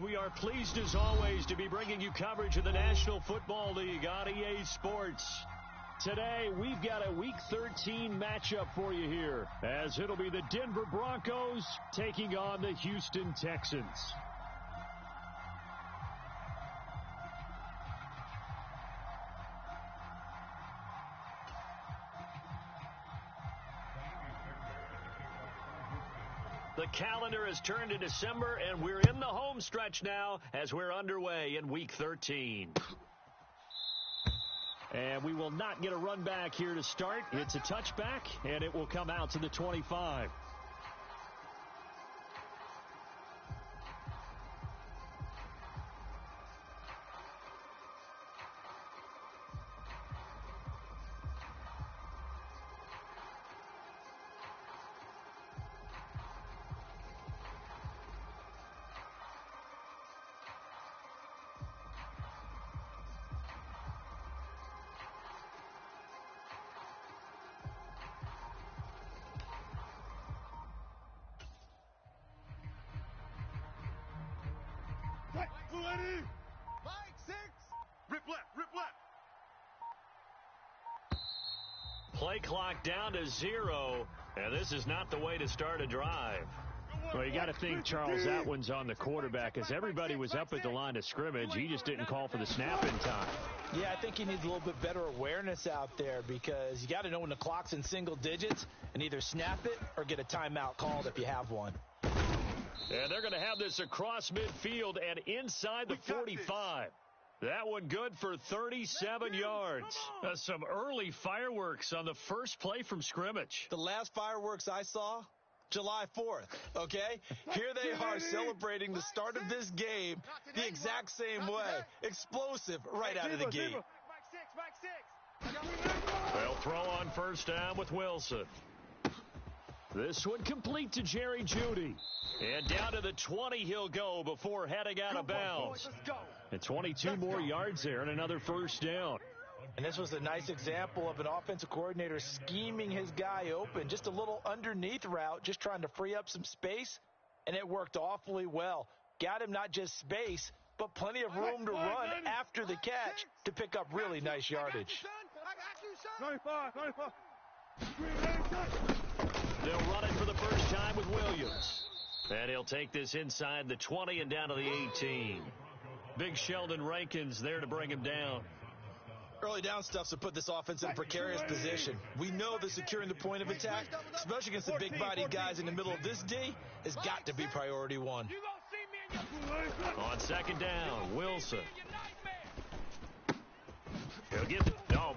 We are pleased as always to be bringing you coverage of the National Football League on EA Sports. Today, we've got a Week 13 matchup for you here, as it'll be the Denver Broncos taking on the Houston Texans. The calendar has turned to December, and we're in the home stretch now as we're underway in Week 13. And we will not get a run back here to start. It's a touchback, and it will come out to the 25. Play clock down to 0, and this is not the way to start a drive. Well, you got to think, Charles, that one's on the quarterback, as everybody was up at the line of scrimmage. He just didn't call for the snap in time. Yeah, I think he needs a little bit better awareness out there, because you got to know when the clock's in single digits and either snap it or get a timeout called if you have one. And they're going to have this across midfield and inside the 45. That one good for 37 yards. Some early fireworks on the first play from scrimmage. The last fireworks I saw, July 4th, okay? Here they are celebrating the start of this game the exact same way. Explosive right out of the gate. They'll throw on first down with Wilson. This one complete to Jerry Jeudy. And down to the 20 he'll go before heading out of bounds. And 22 more yards there and another first down. And this was a nice example of an offensive coordinator scheming his guy open. Just a little underneath route, just trying to free up some space. And it worked awfully well. Got him not just space, but plenty of room to run after the catch to pick up really nice yardage. They'll run it for the first time with Williams. And he'll take this inside the 20 and down to the 18. Big Sheldon Rankins there to bring him down. Early down stuff's to put this offense in a precarious position. We know that securing the point of attack, especially against the big-bodied guys in the middle of this D, has got to be priority one. On second down, Wilson. He'll get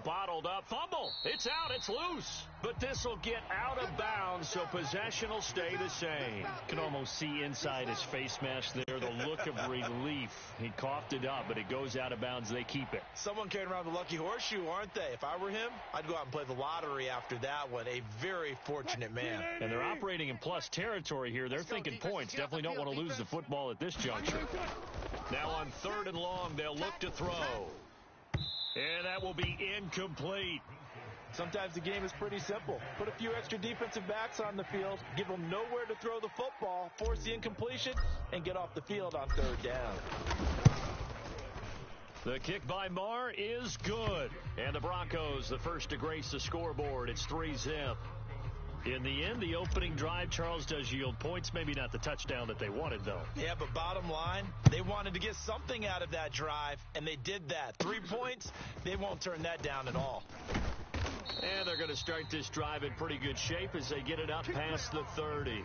bottled up. Fumble. It's out. It's loose. But this will get out of bounds, so possession will stay the same. You can almost see inside his face mask there the look of relief. He coughed it up, but it goes out of bounds. They keep it. Someone carrying around the lucky horseshoe, aren't they? If I were him, I'd go out and play the lottery after that one. A very fortunate man. And they're operating in plus territory here. They're thinking points. Definitely don't want to lose the football at this juncture. Now on third and long, they'll look to throw. And that will be incomplete. Sometimes the game is pretty simple. Put a few extra defensive backs on the field, give them nowhere to throw the football, force the incompletion, and get off the field on third down. The kick by Marr is good. And the Broncos, the first to grace the scoreboard. It's 3-zip. In the end, the opening drive, Charles, does yield points. Maybe not the touchdown that they wanted, though. Yeah, but bottom line, they wanted to get something out of that drive, and they did that. 3 points, they won't turn that down at all. And they're going to start this drive in pretty good shape as they get it up past the 30.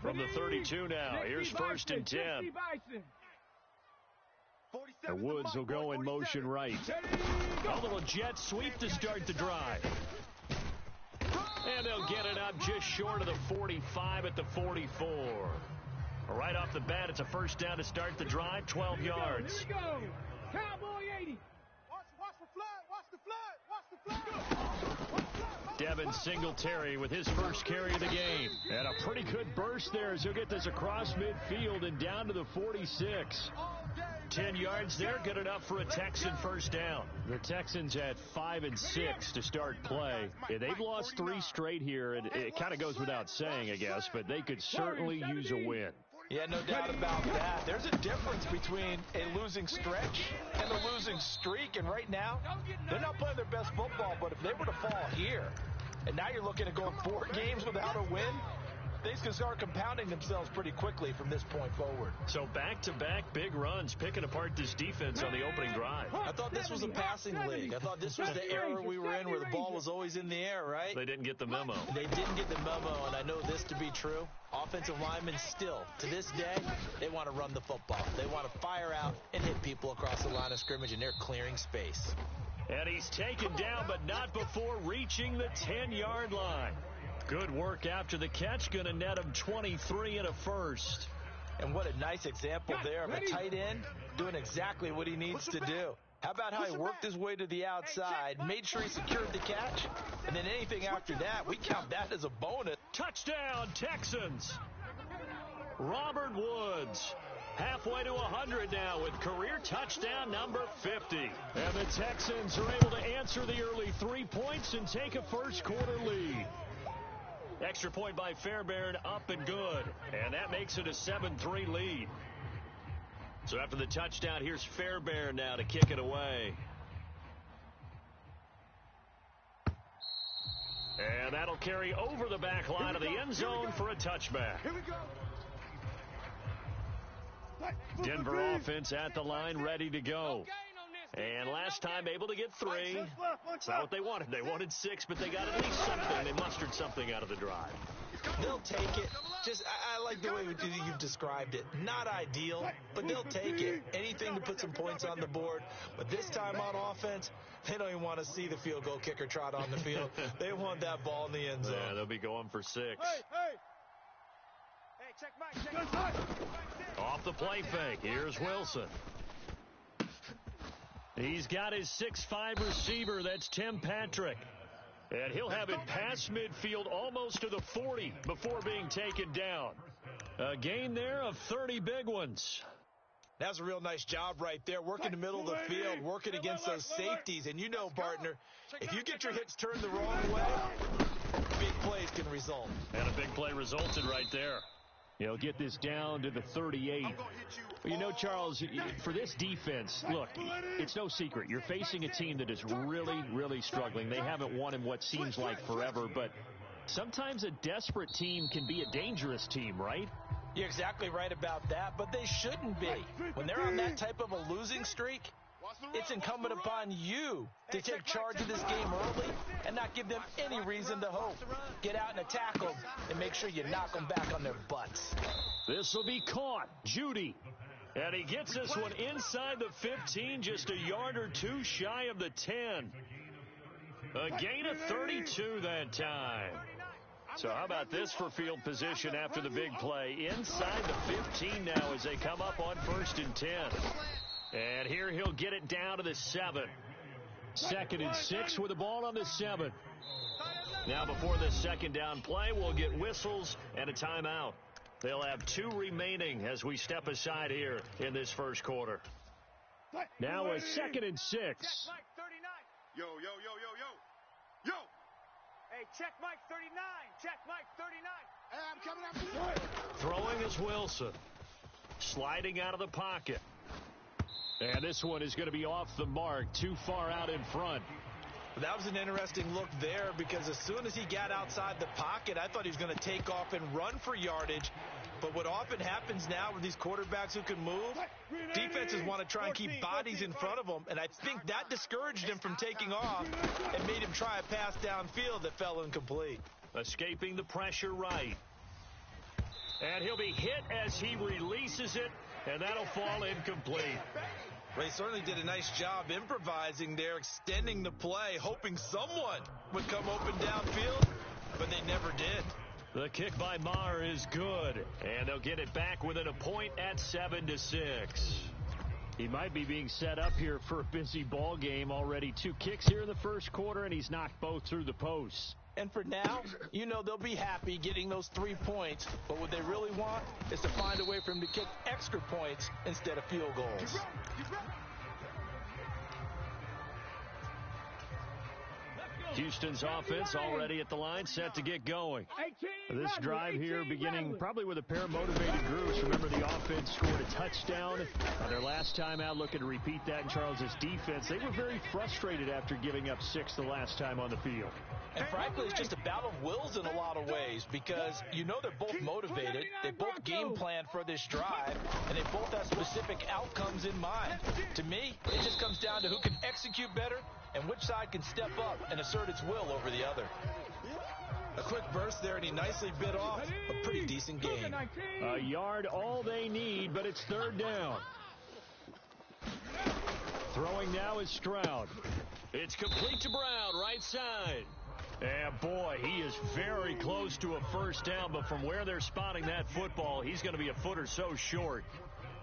From the 32 now, here's first and 10. The Woods will go in motion right. A little jet sweep to start the drive. And they'll get it up just short of the 45 at the 44. Right off the bat, it's a first down to start the drive, 12 yards. Here we go. Cowboy 80. Watch the flood. Watch the flood. Watch the flood. Devin Singletary with his first carry of the game. And a pretty good burst there as he'll get this across midfield and down to the 46. 10 yards there, good enough for a Texan first down. The Texans had 5 and 6 to start play. Yeah, they've lost 3 straight here, and it kind of goes without saying, I guess, but they could certainly use a win. Yeah, no doubt about that. There's a difference between a losing stretch and a losing streak, and right now, they're not playing their best football, but if they were to fall here, and now you're looking at going 4 games without a win, things can start compounding themselves pretty quickly from this point forward. So back-to-back big runs, picking apart this defense on the opening drive. I thought this was a passing league. I thought this was the era we were in where the ball was always in the air, right? They didn't get the memo. They didn't get the memo, and I know this to be true. Offensive linemen still, to this day, they want to run the football. They want to fire out and hit people across the line of scrimmage, and they're clearing space. And he's taken down, but not before reaching the 10-yard line. Good work after the catch, going to net him 23 and a first. And what a nice example there of a tight end doing exactly what he needs to do. How about how he worked his way to the outside, made sure he secured the catch, and then anything after that, we count that as a bonus. Touchdown, Texans. Robert Woods, halfway to 100 now with career touchdown number 50. And the Texans are able to answer the early 3 points and take a first-quarter lead. Extra point by Fairbairn, up and good. And that makes it a 7-3 lead. So after the touchdown, here's Fairbairn now to kick it away. And that'll carry over the back line of the end zone for a touchback. Here we go. Denver offense at the line, ready to go. And last time able to get 3. That's not what they wanted. They wanted 6, but they got at least something. They mustered something out of the drive. They'll take it. I like the way you've described it. Not ideal, but they'll take it. Anything to put some points on the board. But this time on offense, they don't even want to see the field goal kicker trot on the field. They want that ball in the end zone. Yeah, they'll be going for 6. Hey, check Mike. Off the play fake. Here's Wilson. He's got his 6'5 receiver. That's Tim Patrick. And he'll have it past midfield almost to the 40 before being taken down. A gain there of 30 big ones. That's a real nice job right there, working the middle of the field, working against those safeties. And you know, partner, if you get your hips turned the wrong way, big plays can result. And a big play resulted right there. He'll get this down to the 38. You know, Charles, for this defense, look, it's no secret. You're facing a team that is really, really struggling. They haven't won in what seems like forever, but sometimes a desperate team can be a dangerous team, right? You're exactly right about that, but they shouldn't be. When they're on that type of a losing streak, it's incumbent upon you to take charge of this game early and not give them any reason to hope. Get out and attack them and make sure you knock them back on their butts. This will be caught. Judy. And he gets this one inside the 15, just a yard or 2 shy of the 10. A gain of 32 that time. So how about this for field position after the big play? Inside the 15 now as they come up on 1st and 10. And here he'll get it down to the 7. 2nd and 6 with the ball on the 7. Now before the second down play, we'll get whistles and a timeout. They'll have 2 remaining as we step aside here in this first quarter. Now a 2nd and 6. Mike 39. Yo. Hey, check Mike 39. Check Mike 39. Hey, I'm coming up. Throwing is Wilson. Sliding out of the pocket. And this one is going to be off the mark, too far out in front. That was an interesting look there because as soon as he got outside the pocket, I thought he was going to take off and run for yardage. But what often happens now with these quarterbacks who can move, defenses want to try and keep bodies in front of them. And I think that discouraged him from taking off and made him try a pass downfield that fell incomplete. Escaping the pressure right. And he'll be hit as he releases it, and that'll fall incomplete. Well, he certainly did a nice job improvising there, extending the play, hoping someone would come open downfield, but they never did. The kick by Maher is good, and they'll get it back within a point at 7-6. He might be being set up here for a busy ball game. Already 2 kicks here in the first quarter, and he's knocked both through the posts. And for now, you know they'll be happy getting those 3 points. But what they really want is to find a way for him to kick extra points instead of field goals. Houston's offense already at the line, set to get going. This drive here beginning probably with a pair of motivated groups. Remember, the offense scored a touchdown on their last time out. Looking to repeat that in Charles' defense. They were very frustrated after giving up 6 the last time on the field. And frankly, it's just a battle of wills in a lot of ways because you know they're both motivated, they both game plan for this drive, and they both have specific outcomes in mind. To me, it just comes down to who can execute better and which side can step up and assert its will over the other. A quick burst there, and he nicely bit off a pretty decent gain. A yard all they need, but it's 3rd down. Throwing now is Stroud. It's complete to Brown, right side. And boy, he is very close to a first down, but from where they're spotting that football, he's going to be a foot or so short.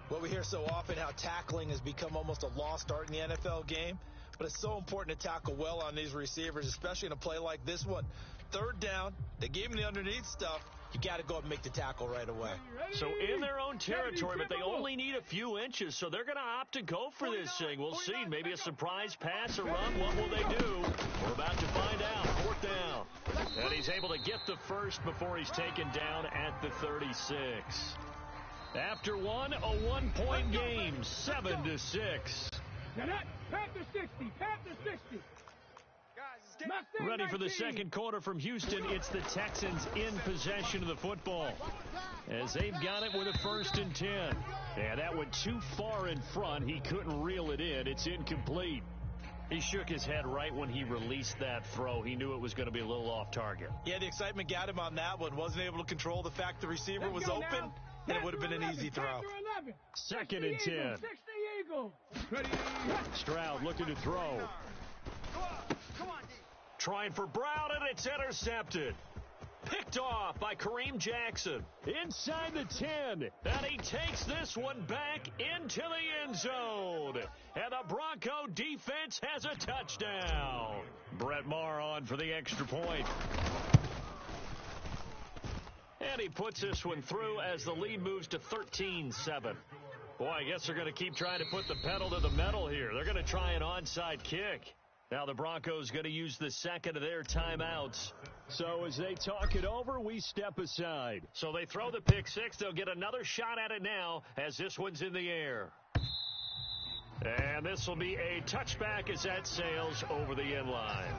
Well, we hear so often how tackling has become almost a lost art in the NFL game, but it's so important to tackle well on these receivers, especially in a play like this one. 3rd down, they gave him the underneath stuff. You got to go and make the tackle right away. So in their own territory, but they only need a few inches, so they're going to opt to go for this thing. We'll see. Maybe a surprise pass or run. What will they do? We're about to find out. 4th down. And he's able to get the first before he's taken down at the 36. After one, a 1-point game, 7-6. Panther 60, Panther 60. Ready for the second quarter from Houston. It's the Texans in possession of the football as they've got it with a 1st and 10. Yeah, that went too far in front. He couldn't reel it in. It's incomplete. He shook his head right when he released that throw. He knew it was going to be a little off target. Yeah, the excitement got him on that one. Wasn't able to control the fact the receiver was open, and it would have been an easy throw. 2nd and 10. Stroud looking to throw. Trying for Brown, and it's intercepted. Picked off by Kareem Jackson. Inside the 10. And he takes this one back into the end zone. And the Bronco defense has a touchdown. Brett Maher on for the extra point. And he puts this one through as the lead moves to 13-7. Boy, I guess they're going to keep trying to put the pedal to the metal here. They're going to try an onside kick. Now the Broncos going to use the second of their timeouts. So as they talk it over, we step aside. So they throw the pick 6. They'll get another shot at it now as this one's in the air. And this will be a touchback as that sails over the end line.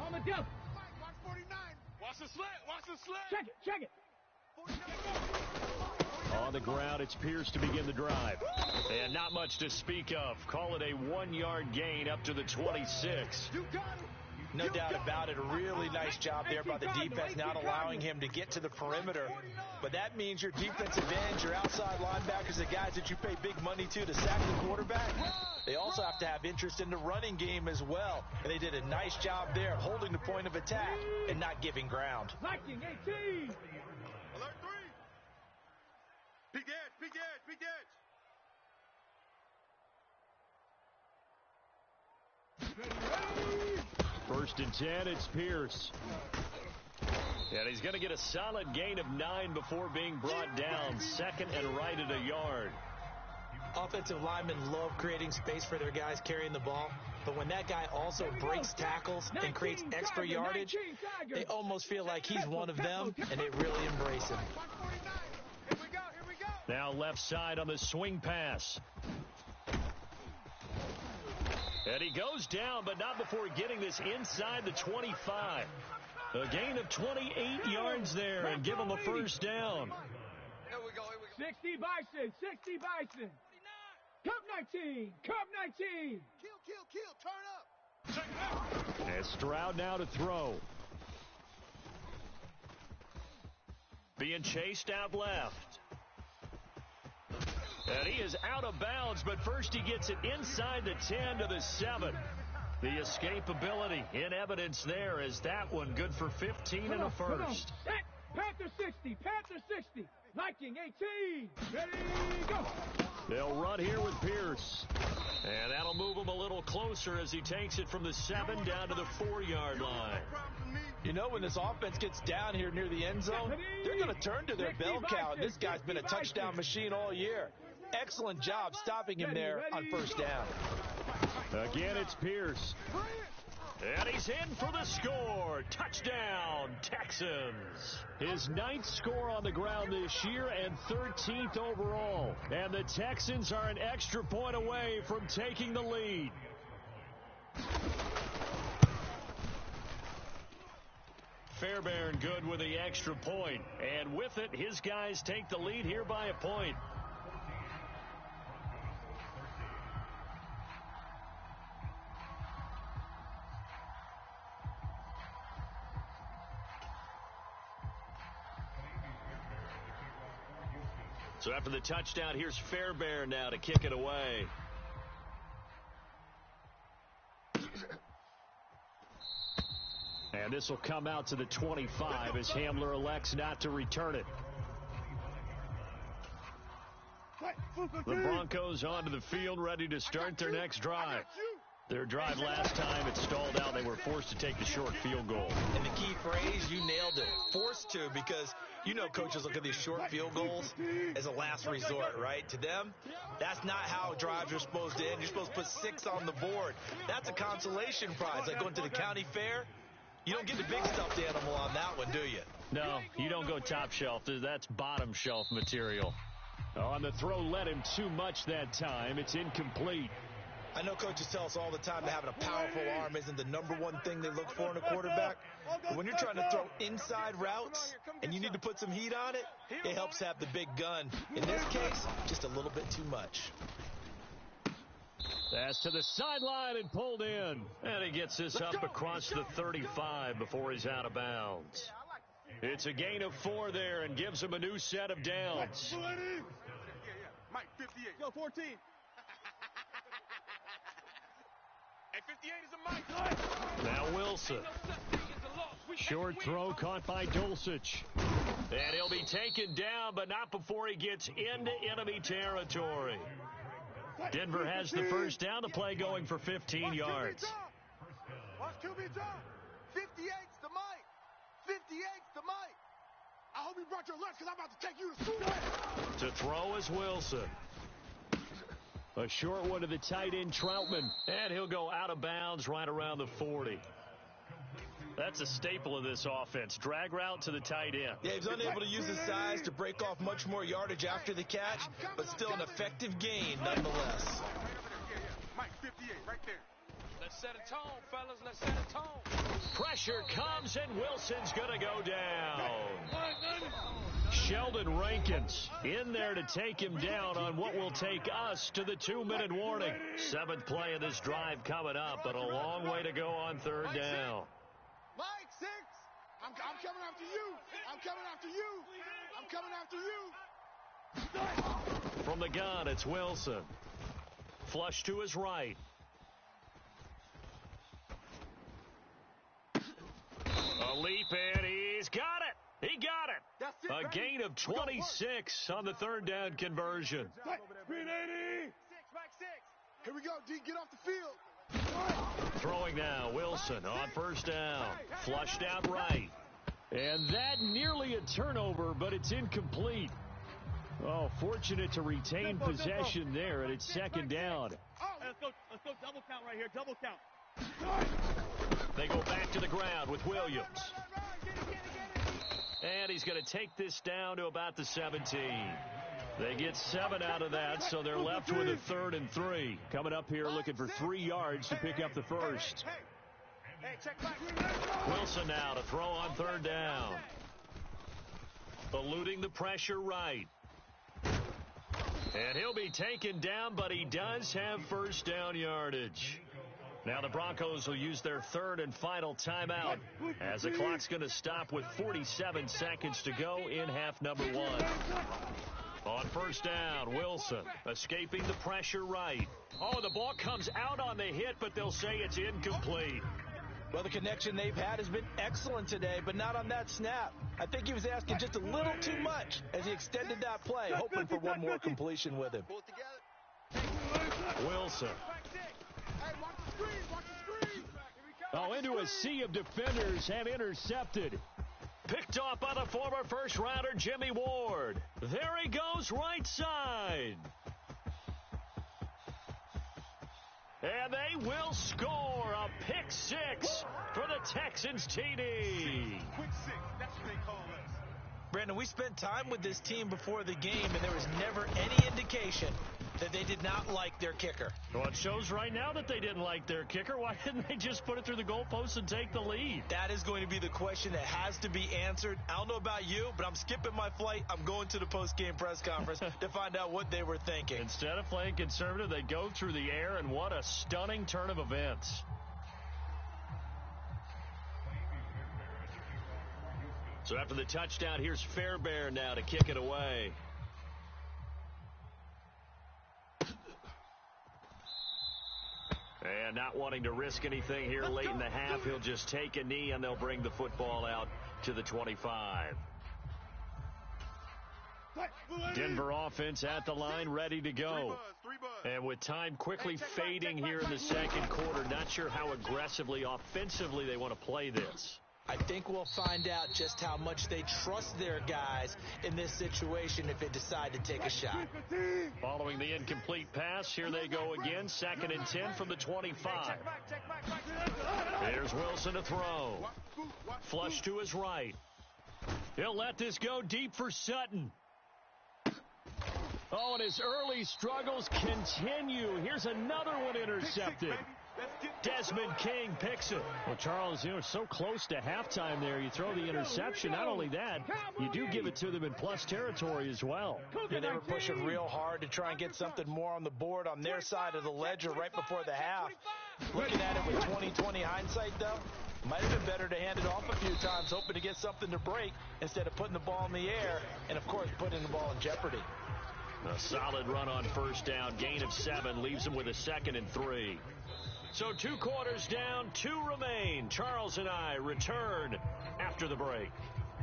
On the jump. Watch 49. Watch the slant. Watch the slant. Check it. 49. On the ground, it's Pierce to begin the drive. And not much to speak of. Call it a 1-yard gain up to the 26. No doubt about it. A really nice job there by the defense, not allowing him to get to the perimeter. But that means your defensive ends, your outside linebackers, the guys that you pay big money to sack the quarterback, they also have to have interest in the running game as well. And they did a nice job there holding the point of attack and not giving ground. Liking 18. Alert 3. Big edge. 1st and 10, it's Pierce. And he's going to get a solid gain of 9 before being brought down. 2nd and right at a yard. Offensive linemen love creating space for their guys carrying the ball. But when that guy also breaks tackles and creates extra yardage, they almost feel like he's one of them, and they really embrace him. Here we go. Now left side on the swing pass. And he goes down, but not before getting this inside the 25. A gain of 28 yards there and give him a first down. Here we go. 60 Bison. Cup 19. Kill. Turn up. And Stroud now to throw. Being chased out left. And he is out of bounds, but first he gets it inside the 10 to the 7. The escapability in evidence there as that one good for 15 and a first. Panther 60, Panther 60, Viking 18. Ready, go. They'll run here with Pierce. And that'll move him a little closer as he takes it from the 7 down to the 4-yard line. You know, when this offense gets down here near the end zone, they're going to turn to their bell cow. This guy's been a touchdown machine all year. Excellent job stopping him there on first down. Again, it's Pierce. And he's in for the score. Touchdown, Texans. His 9th score on the ground this year and 13th overall. And the Texans are an extra point away from taking the lead. Fairbairn good with the extra point. And with it, his guys take the lead here by a point. So after the touchdown, here's Fairbairn now to kick it away. And this will come out to the 25 as Hamler elects not to return it. The Broncos onto the field, ready to start their next drive. Their drive last time, it stalled out. They were forced to take the short field goal. And the key phrase, you nailed it. Forced to, because you know coaches look at these short field goals as a last resort, right? To them, that's not how drives are supposed to end. You're supposed to put 6 on the board. That's a consolation prize. Like going to the county fair, you don't get the big stuffed animal on that one, do you? No, you don't go top shelf. That's bottom shelf material. On the throw, led him too much that time. It's incomplete. I know coaches tell us all the time that having a powerful arm isn't the #1 thing they look for in a quarterback. But when you're trying to throw inside routes and you need to put some heat on it, it helps have the big gun. In this case, just a little bit too much. That's to the sideline and pulled in. And he gets this up across the 35 before he's out of bounds. It's a gain of 4 there and gives him a new set of downs. Mike, 58. Go 14. Hey, 58 is a Mike. Now Wilson. Short throw caught by Dulcich. And he'll be taken down, but not before he gets into enemy territory. Denver has the first down. The play going for 15 yards. Watch QB drop. 58's the Mike. 58's the Mike. I hope you brought your lunch because I'm about to take you to school. To throw is Wilson. A short one to the tight end, Troutman. And he'll go out of bounds right around the 40. That's a staple of this offense. Drag route to the tight end. Yeah, he's unable to use his size to break off much more yardage after the catch, but still an effective gain nonetheless. Mike, 58, right there. Let's set a tone, fellas. Let's set a tone. Pressure comes, and Wilson's going to go down. Sheldon Rankins in there to take him down on what will take us to the 2-minute warning. 7th play of this drive coming up, but a long way to go on 3rd down. Mike, 6. I'm coming after you. I'm coming after you. I'm coming after you. From the gun, it's Wilson. Flush to his right. A leap, and he's got it. He got it. That's it. A gain of 26 on the 3rd down conversion. Speed 80. 6, Mike, 6. Here we go, D. Get off the field. Throwing now, Wilson on 1st down. Flushed out right. And that nearly a turnover, but it's incomplete. Oh, fortunate to retain possession there, and it's 2nd down. Let's go double count right here. Double count. They go back to the ground with Williams. And he's going to take this down to about the 17. They get 7 out of that, so they're left with a 3rd and 3. Coming up here looking for 3 yards to pick up the first. Wilson now to throw on 3rd down. Eluding the pressure right. And he'll be taken down, but he does have 1st down yardage. Now the Broncos will use their 3rd and final timeout as the clock's going to stop with 47 seconds to go in half number 1. On 1st down, Wilson escaping the pressure right. Oh, the ball comes out on the hit, but they'll say it's incomplete. Well, the connection they've had has been excellent today, but not on that snap. I think he was asking just a little too much as he extended that play, hoping for one more completion with him. Wilson. Oh, into a sea of defenders and intercepted. Picked off by the former first-rounder Jimmy Ward. There he goes, right side. And they will score a pick six for the Texans TD. Quick six, that's what they call us. Brandon, we spent time with this team before the game, and there was never any indication that they did not like their kicker. Well, it shows right now that they didn't like their kicker. Why didn't they just put it through the goalpost and take the lead? That is going to be the question that has to be answered. I don't know about you, but I'm skipping my flight. I'm going to the post-game press conference to find out what they were thinking. Instead of playing conservative, they go through the air, and what a stunning turn of events. So after the touchdown, here's Fairbairn now to kick it away. And not wanting to risk anything here late in the half, he'll just take a knee, and they'll bring the football out to the 25. Denver offense at the line, ready to go. And with time quickly fading here in the second quarter, not sure how aggressively, offensively they want to play this. I think we'll find out just how much they trust their guys in this situation if they decide to take a shot. Following the incomplete pass, here they go again, 2nd and 10 from the 25. Here's Wilson to throw. Flush to his right. He'll let this go deep for Sutton. Oh, and his early struggles continue. Here's another one intercepted. Desmond King picks it. Well, Charles, so close to halftime there. You throw the interception. Not only that, you do give it to them in plus territory as well. Yeah, they were pushing real hard to try and get something more on the board on their side of the ledger right before the half. Looking at it with 20/20 hindsight, though, might have been better to hand it off a few times, hoping to get something to break instead of putting the ball in the air and, of course, putting the ball in jeopardy. A solid run on first down. Gain of 7 leaves them with a 2nd and 3. So 2 quarters down, 2 remain. Charles and I return after the break.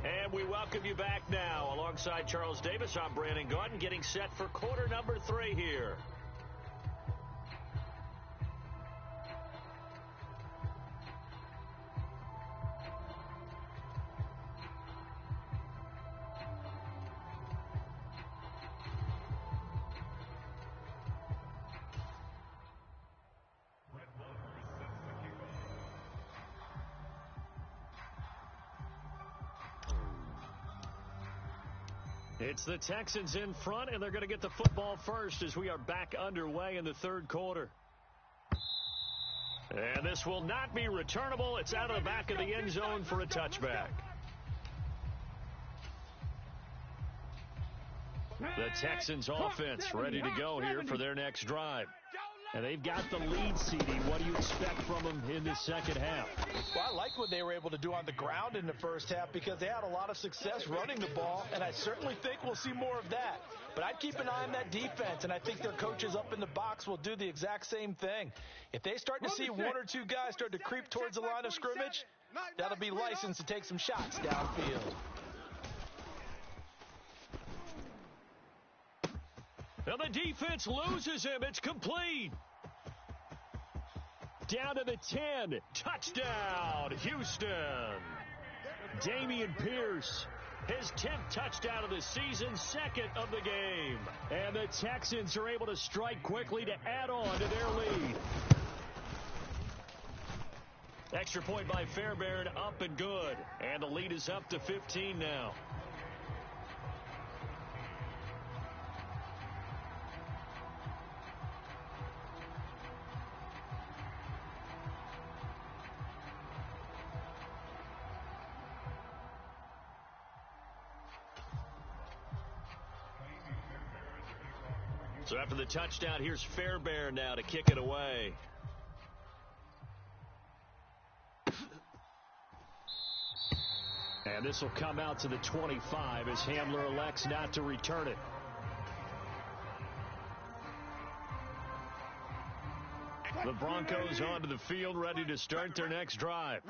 And we welcome you back now. Alongside Charles Davis, I'm Brandon Gaudin, getting set for quarter number 3 here. It's the Texans in front, and they're going to get the football first as we are back underway in the 3rd quarter. And this will not be returnable. It's out of the back of the end zone for a touchback. The Texans offense ready to go here for their next drive. And they've got the lead, CD. What do you expect from them in the second half? Well, I like what they were able to do on the ground in the first half because they had a lot of success running the ball, and I certainly think we'll see more of that. But I'd keep an eye on that defense, and I think their coaches up in the box will do the exact same thing. If they start to see 1 or 2 guys start to creep towards the line of scrimmage, that'll be license to take some shots downfield. Now the defense loses him. It's complete. Down to the 10. Touchdown, Houston. Dameon Pierce, his 10th touchdown of the season, 2nd of the game. And the Texans are able to strike quickly to add on to their lead. Extra point by Fairbairn, up and good. And the lead is up to 15 now. So after the touchdown, here's Fairbairn now to kick it away. And this will come out to the 25 as Hamler elects not to return it. The Broncos onto the field, ready to start their next drive.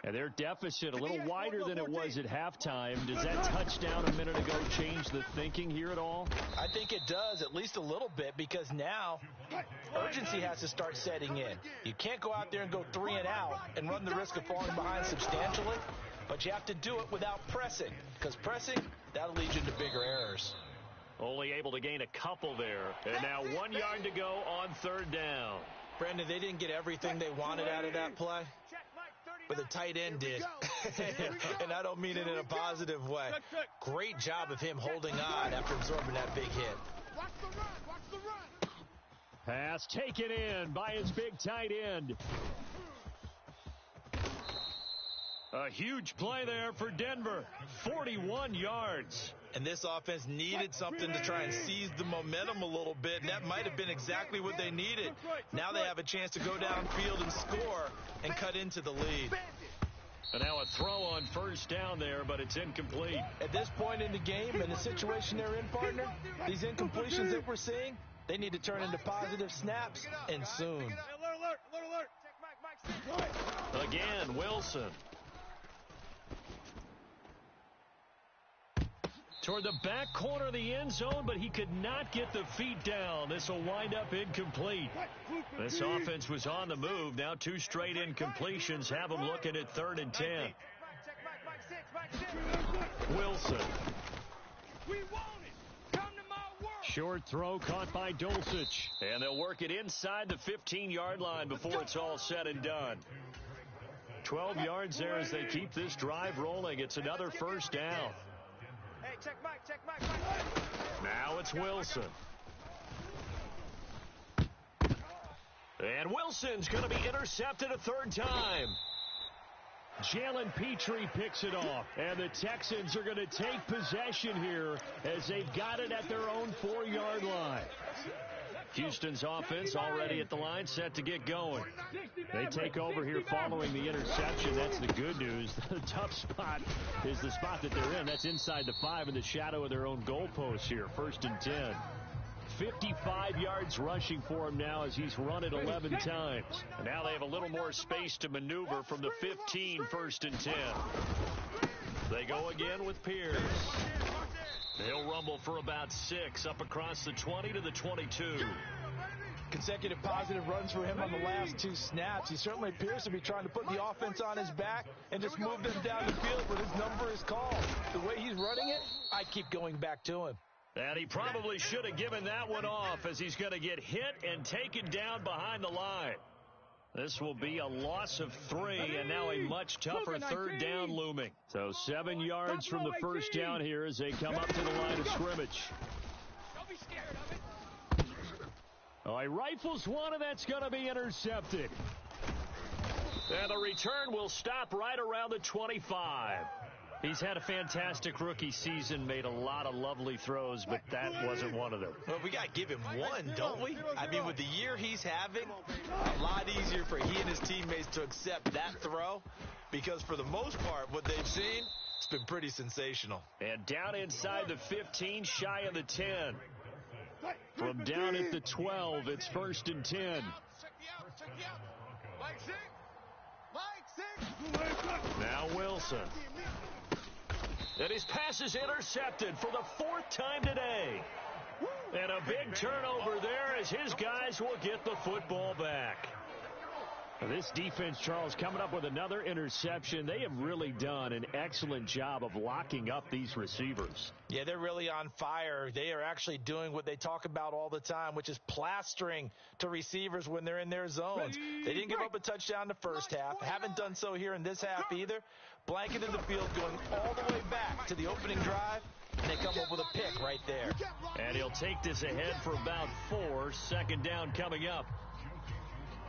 And their deficit a little wider than it was at halftime. Does that touchdown a minute ago change the thinking here at all? I think it does, at least a little bit, because now urgency has to start setting in. You can't go out there and go 3 and out and run the risk of falling behind substantially, but you have to do it without pressing, because pressing, that'll lead you into bigger errors. Only able to gain a couple there. And now 1 yard to go on third down. Brandon, they didn't get everything they wanted out of that play, but the tight end did. And I don't mean it in a positive way. Great job of him holding on after absorbing that big hit. Watch the run. Watch the run. Pass taken in by his big tight end. A huge play there for Denver. 41 yards. And this offense needed something to try and seize the momentum a little bit, and that might have been exactly what they needed. Now they have a chance to go downfield and score and cut into the lead. And now a throw on first down there, but it's incomplete. At this point in the game and the situation they're in, partner, these incompletions that we're seeing, they need to turn into positive snaps, and soon. Again, Wilson. Toward the back corner of the end zone, but he could not get the feet down. This will wind up incomplete. This offense was on the move. Now 2 straight incompletions have them looking at 3rd and 10. Wilson. Short throw caught by Dulcich. And they'll work it inside the 15-yard line before it's all said and done. 12 yards there as they keep this drive rolling. It's another first down. Check Mike. Now it's Wilson. And Wilson's going to be intercepted a 3rd time. Jalen Petrie picks it off. And the Texans are going to take possession here as they've got it at their own 4-yard line. Houston's offense already at the line, set to get going. They take over here following the interception. That's the good news. The tough spot is the spot that they're in. That's inside the 5 in the shadow of their own goalpost here. 1st and 10. 55 yards rushing for him now as he's run it 11 times. And now they have a little more space to maneuver from the 15, 1st and 10. They go again with Pierce. He'll rumble for about 6 up across the 20 to the 22. Consecutive positive runs for him on the last 2 snaps. He certainly appears to be trying to put the offense on his back and just move them down the field when his number is called. The way he's running it, I keep going back to him. And he probably should have given that one off as he's going to get hit and taken down behind the line. This will be a loss of 3, and now a much tougher 3rd down looming. So 7 yards from the first down here as they come up to the line of scrimmage. Don't be scared of it. Oh, he rifles one, and that's going to be intercepted. And the return will stop right around the 25. He's had a fantastic rookie season, made a lot of lovely throws, but that wasn't one of them. Well, we got to give him one, don't we? I mean, with the year he's having, a lot easier for he and his teammates to accept that throw, because for the most part, what they've seen, it's been pretty sensational. And down inside the 15, shy of the 10. From down at the 12, it's 1st and 10. Check me out. Mike 6. Now Wilson. And his pass is intercepted for the 4th time today. And a big turnover there as his guys will get the football back. This defense, Charles, coming up with another interception. They have really done an excellent job of locking up these receivers. Yeah, they're really on fire. They are actually doing what they talk about all the time, which is plastering to receivers when they're in their zones. They didn't give up a touchdown the first half. Haven't done so here in this half either. Blanketed the field, going all the way back to the opening drive, and they come up with a pick right there. And he'll take this ahead for about 4. 2nd down coming up.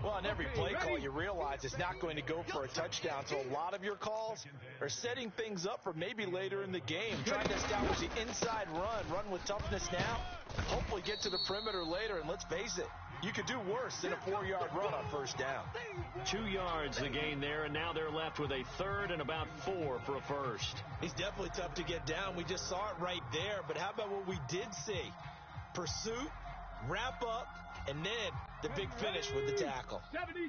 Well, on every play call, you realize it's not going to go for a touchdown, so a lot of your calls are setting things up for maybe later in the game, trying to establish the inside run with toughness now, hopefully get to the perimeter later, and let's face it, you could do worse than a 4-yard run on 1st down. 2 yards the gain there, and now they're left with a 3rd and about 4 for a 1st. He's definitely tough to get down. We just saw it right there, but how about what we did see? Pursuit, wrap up, and then the big finish with the tackle.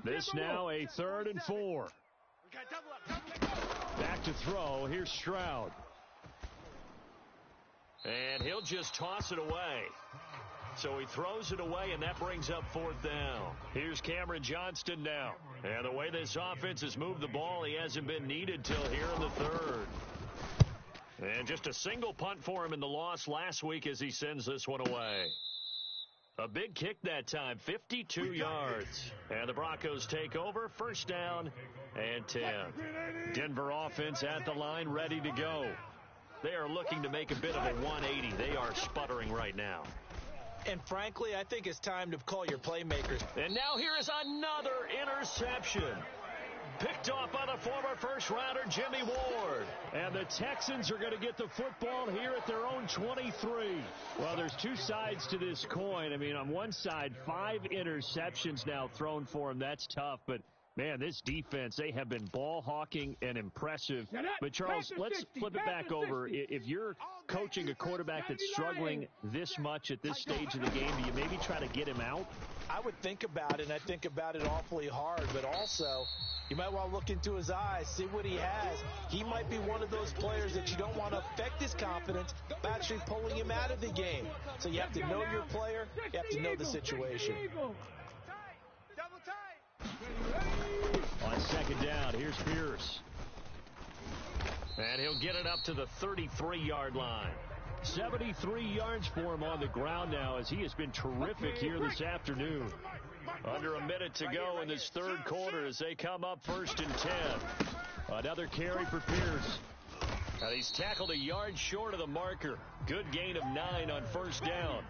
This now a 3rd and 4. Back to throw. Here's Stroud. And he'll just toss it away. So he throws it away, and that brings up 4th down. Here's Cameron Johnston now. And the way this offense has moved the ball, he hasn't been needed till here in the 3rd. And just a single punt for him in the loss last week as he sends this one away. A big kick that time, 52 yards. And the Broncos take over, 1st down and 10. Denver offense at the line, ready to go. They are looking to make a bit of a 180. They are sputtering right now. And frankly, I think it's time to call your playmakers. And now here is another interception. Picked off by the former first-rounder, Jimmy Ward. And the Texans are going to get the football here at their own 23. Well, there's two sides to this coin. I mean, on one side, 5 interceptions now thrown for him. That's tough, but man, this defense, they have been ball hawking and impressive. But, Charles, let's flip it back over. If you're coaching a quarterback that's struggling this much at this stage of the game, do you maybe try to get him out? I would think about it, and I think about it awfully hard. But also, you might want to look into his eyes, see what he has. He might be one of those players that you don't want to affect his confidence by actually pulling him out of the game. So you have to know your player. You have to know the situation. On 2nd down, here's Pierce. And he'll get it up to the 33-yard line. 73 yards for him on the ground now as he has been terrific here this afternoon. Under a minute to go in this 3rd quarter as they come up 1st and 10. Another carry for Pierce. Now he's tackled a yard short of the marker. Good gain of 9 on 1st down.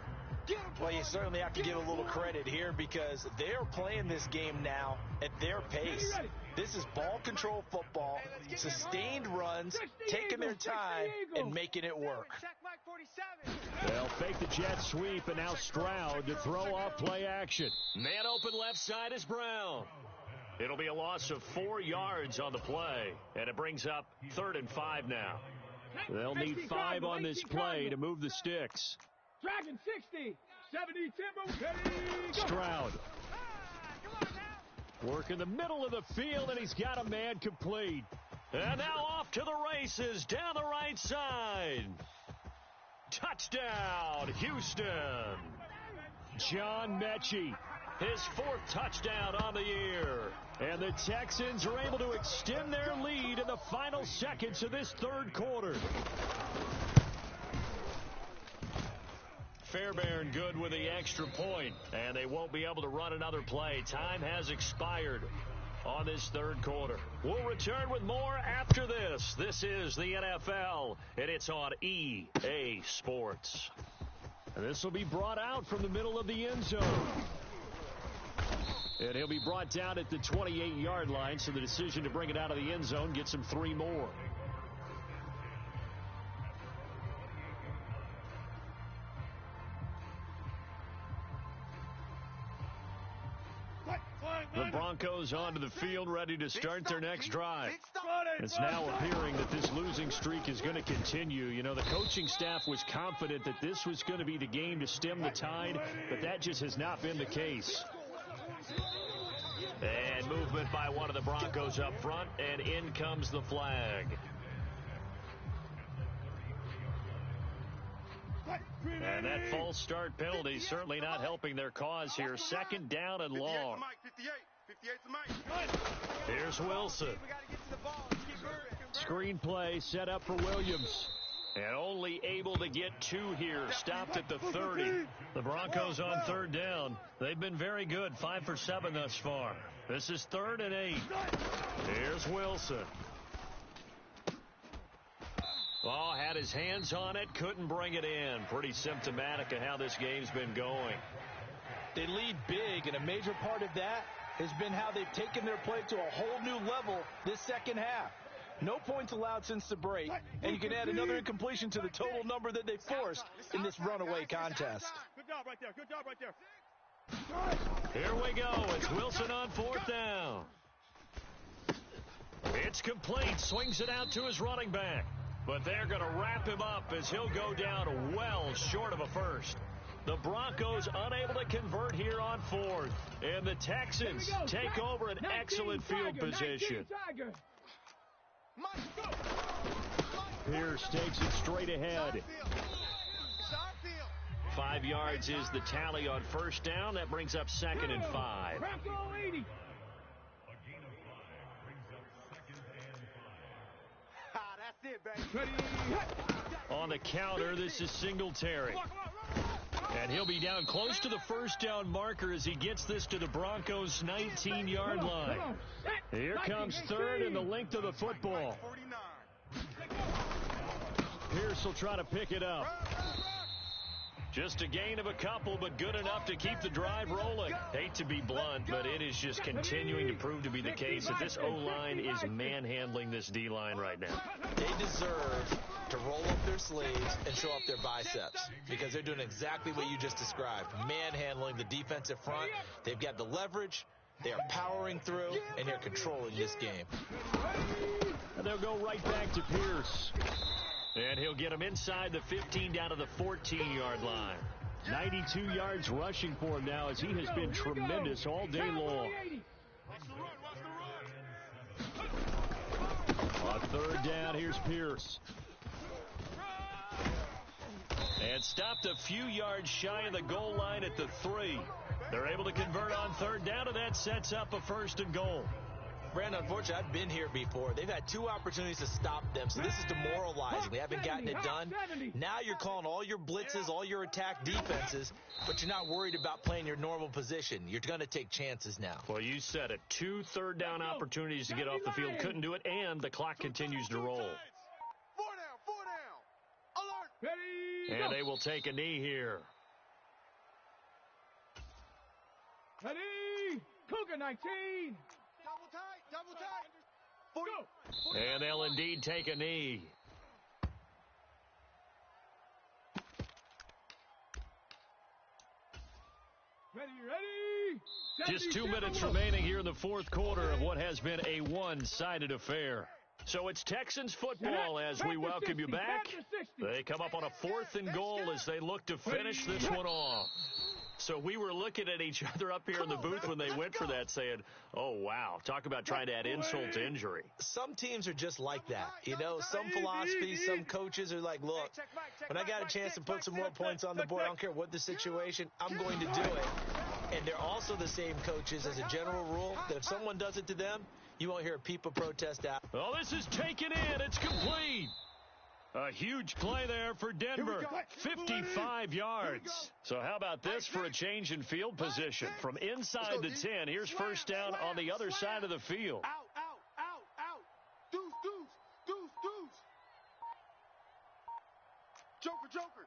Well, you certainly have to give a little credit here because they're playing this game now at their pace. This is ball control football, sustained runs, taking their time and making it work. They'll fake the jet sweep, and now Stroud to throw off play action. Man open left side is Brown. It'll be a loss of 4 yards on the play, and it brings up 3rd and 5 now. They'll need 5 on this play to move the sticks. Dragon 60, 70 Timber. Stroud. Work in the middle of the field, and he's got a man complete. And now off to the races down the right side. Touchdown, Houston. John Mechie, his 4th touchdown on the year. And the Texans are able to extend their lead in the final seconds of this 3rd quarter. Fairbairn good with the extra point, and they won't be able to run another play. Time has expired on this 3rd quarter. We'll return with more after this. This is the NFL, and it's on EA Sports. And this will be brought out from the middle of the end zone. And he'll be brought down at the 28-yard line, so the decision to bring it out of the end zone gets him 3 more. The Broncos onto the field, ready to start their next drive. It's now appearing that this losing streak is going to continue. You know, the coaching staff was confident that this was going to be the game to stem the tide, but that just has not been the case. And movement by one of the Broncos up front, and in comes the flag. And that false start penalty certainly not helping their cause here. 2nd down and long. Here's Wilson. Screen play set up for Williams. And only able to get 2 here. Stopped at the 30. The Broncos on 3rd down. They've been very good. 5 for 7 thus far. This is 3rd and 8. Here's Wilson. Oh, had his hands on it, couldn't bring it in. Pretty symptomatic of how this game's been going. They lead big, and a major part of that has been how they've taken their play to a whole new level this 2nd half. No points allowed since the break, and you can add another incompletion to the total number that they forced in this runaway contest. Good job right there. Good job right there. Here we go. It's Wilson on 4th down. It's complete. Swings it out to his running back. But they're going to wrap him up as he'll go down well short of a first. The Broncos unable to convert here on fourth. And the Texans take over an excellent field position. Pierce takes it straight ahead. 5 yards is the tally on first down. That brings up 2nd and 5. That's it, baby. On the counter, this is Singletary. And he'll be down close to the first down marker as he gets this to the Broncos' 19-yard line. Here comes third and the length of the football. Pierce will try to pick it up. Just a gain of a couple, but good enough to keep the drive rolling. Hate to be blunt, but it is just continuing to prove to be the case that this O-line is manhandling this D-line right now. They deserve to roll up their sleeves and show up their biceps because they're doing exactly what you just described, manhandling the defensive front. They've got the leverage, they are powering through, and they're controlling this game. And they'll go right back to Pierce. And he'll get him inside the 15 down to the 14-yard line. 92 yards rushing for him now as he has been tremendous all day long. On third down, here's Pierce. And stopped a few yards shy of the goal line at the 3. They're able to convert on third down, and that sets up a 1st and goal. Brandon, unfortunately, I've been here before. They've had 2 opportunities to stop them, so this is demoralizing. They haven't gotten it done. Now you're calling all your blitzes, all your attack defenses, but you're not worried about playing your normal position. You're going to take chances now. Well, you said it. 2 third-down opportunities to get off the field. Couldn't do it, and the clock continues to roll. 4 down. Alert. And they will take a knee here. Ready. Cougar 19. Double tight. And they'll indeed take a knee. Ready. Just 2 minutes remaining here in the fourth quarter of what has been a one-sided affair. So it's Texans football as we welcome you back. They come up on a 4th and goal as they look to finish this one off. So we were looking at each other up here in the booth when they went for that saying, oh, wow, talk about trying to add insult to injury. Some teams are just like that. You know, some philosophies, some coaches are like, look, when I got a chance to put some more points on the board, I don't care what the situation, I'm going to do it. And they're also the same coaches as a general rule that if someone does it to them, you won't hear a peep of protest out. Well, this is taken in. It's complete. A huge play there for Denver, 55 yards. So how about this for a change in field position? From inside the 10, here's first down on the other side of the field. Out. Deuce. Joker.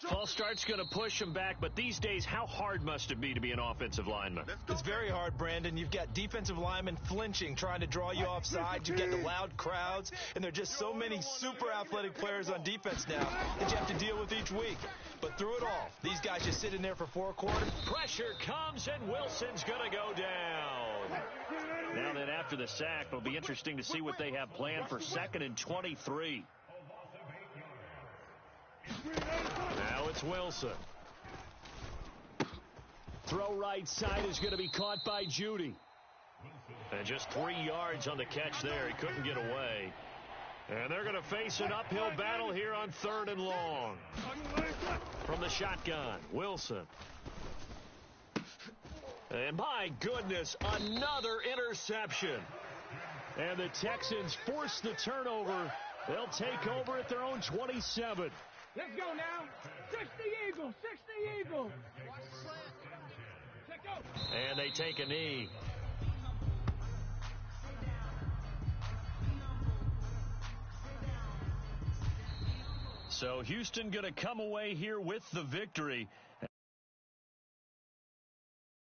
False start's going to push him back, but these days, how hard must it be to be an offensive lineman? It's very hard, Brandon. You've got defensive linemen flinching, trying to draw you offside. You've got the loud crowds, and there are just so many super athletic players on defense now that you have to deal with each week. But through it all, these guys just sitting there for 4 quarters. Pressure comes, and Wilson's going to go down. Now then, after the sack, it'll be interesting to see what they have planned for 2nd and 23. Now it's Wilson. Throw right side is going to be caught by Judy. And just 3 yards on the catch there. He couldn't get away. And they're going to face an uphill battle here on 3rd and long. From the shotgun, Wilson. And my goodness, another interception. And the Texans force the turnover. They'll take over at their own 27. Let's go now. 60 Eagle. And they take a knee. So Houston going to come away here with the victory.